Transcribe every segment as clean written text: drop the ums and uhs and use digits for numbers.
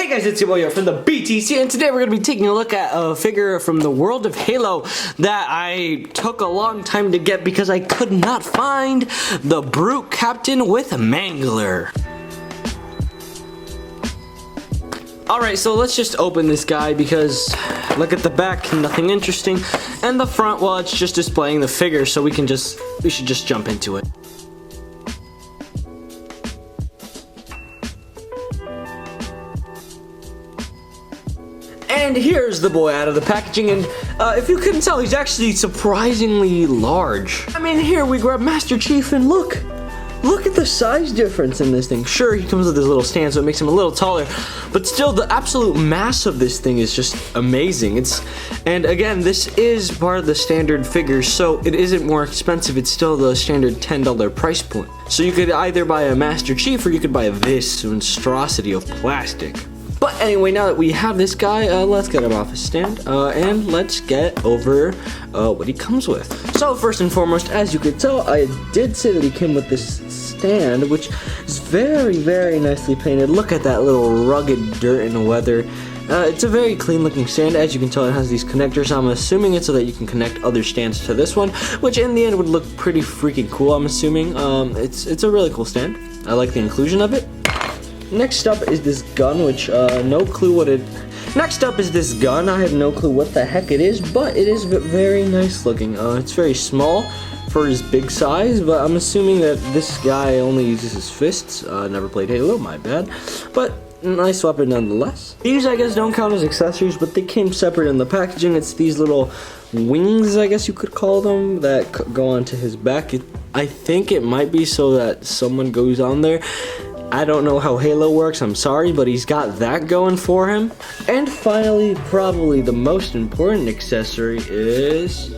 Hey guys, it's your boy from the BTC, and today we're going to be taking a look at a figure from the world of Halo that I took a long time to get because I could not find the Brute Captain with Mangler. Alright, so let's just open this guy because look at the back, nothing interesting, and the front, well, it's just displaying the figure, so we should just jump into it. And here's the boy out of the packaging, and if you couldn't tell, he's actually surprisingly large. I mean, here we grab Master Chief, and look at the size difference in this thing. Sure, he comes with this little stand, so it makes him a little taller, but still, the absolute mass of this thing is just amazing. And again, this is part of the standard figures, so it isn't more expensive. It's still the standard $10 price point. So you could either buy a Master Chief, or you could buy this monstrosity of plastic. But anyway, now that we have this guy, let's get him off his stand, and let's get over what he comes with. So first and foremost, as you could tell, I did say that he came with this stand, which is very, very nicely painted. Look at that little rugged dirt and weather. It's a very clean looking stand. As you can tell, it has these connectors. I'm assuming it's so that you can connect other stands to this one, which in the end would look pretty freaking cool, I'm assuming. It's a really cool stand. I like the inclusion of it. Next up is this gun, which no clue what it. Next up is this gun. I have no clue what the heck it is, but it is very nice looking. It's very small for his big size, but I'm assuming that this guy only uses his fists. Never played Halo, my bad. But nice weapon nonetheless. These, I guess, don't count as accessories, but they came separate in the packaging. It's these little wings, I guess you could call them, that go onto his back. I think it might be so that someone goes on there. I don't know how Halo works, I'm sorry, but he's got that going for him. And finally, probably the most important accessory is...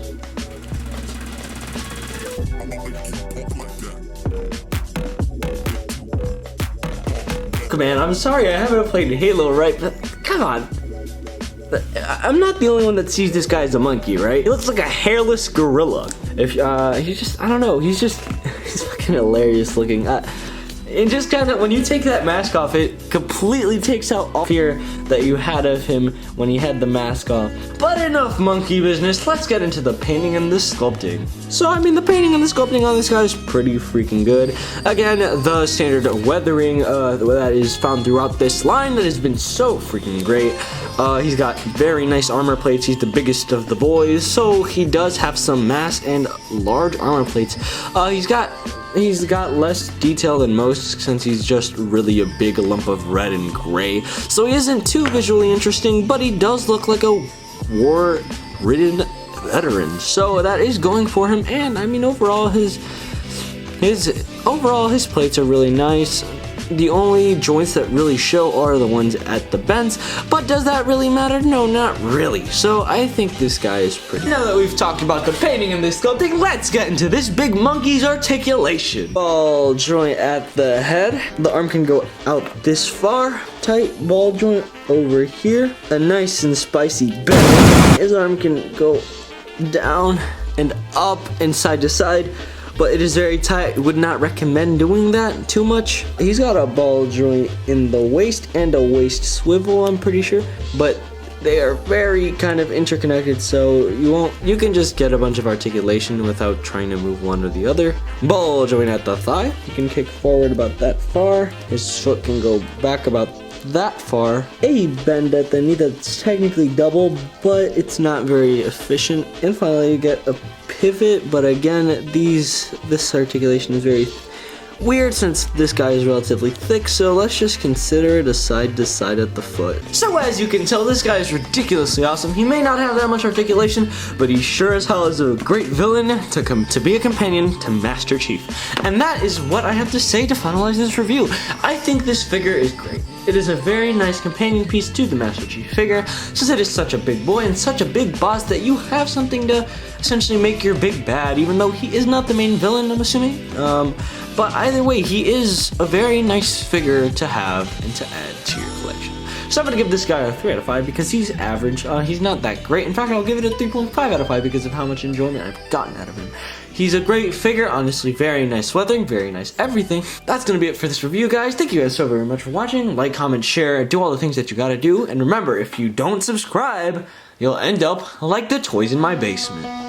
Man, I'm sorry I haven't played Halo, right? But come on. I'm not the only one that sees this guy as a monkey, right? He looks like a hairless gorilla. If he's just, I don't know, he's fucking hilarious looking. And just kind of, when you take that mask off, it completely takes out all fear that you had of him when he had the mask off. But enough monkey business, let's get into the painting and the sculpting. So, I mean, the painting and the sculpting on this guy is pretty freaking good. Again, the standard weathering that is found throughout this line that has been so freaking great. He's got very nice armor plates. He's the biggest of the boys, so he does have some mass and large armor plates. He's got less detail than most since he's just really a big lump of red and gray. So he isn't too visually interesting, but he does look like a war-ridden veteran. So that is going for him, and I mean overall his plates are really nice. The only joints that really show are the ones at the bends, but does that really matter? No, not really. So I think this guy is pretty. Now that we've talked about the painting and the sculpting, let's get into this big monkey's articulation. Ball joint at the head. The arm can go out this far. Tight ball joint over here. A nice and spicy belly. His arm can go down and up and side to side, but it is very tight. Would not recommend doing that too much. He's got a ball joint in the waist and a waist swivel, I'm pretty sure, but they are very kind of interconnected, so you can just get a bunch of articulation without trying to move one or the other. Ball joint at the thigh. He can kick forward about that far. His foot can go back about that far. A bend at the knee that's technically double, but it's not very efficient. And finally, you get a pivot, but again, this articulation is very weird since this guy is relatively thick, so let's just consider it a side to side at the foot. So as you can tell, this guy is ridiculously awesome. He may not have that much articulation, but he sure as hell is a great villain to be a companion to Master Chief. And that is what I have to say to finalize this review. I think this figure is great. It is a very nice companion piece to the Master Chief figure, since it is such a big boy and such a big boss that you have something to essentially make your big bad, even though he is not the main villain, I'm assuming. But either way, he is a very nice figure to have and to add to your collection. So I'm going to give this guy a 3 out of 5 because he's average. He's not that great. In fact, I'll give it a 3.5 out of 5 because of how much enjoyment I've gotten out of him. He's a great figure, honestly, very nice weathering, very nice everything. That's gonna be it for this review, guys. Thank you guys so very much for watching. Like, comment, share, do all the things that you gotta do. And remember, if you don't subscribe, you'll end up like the toys in my basement.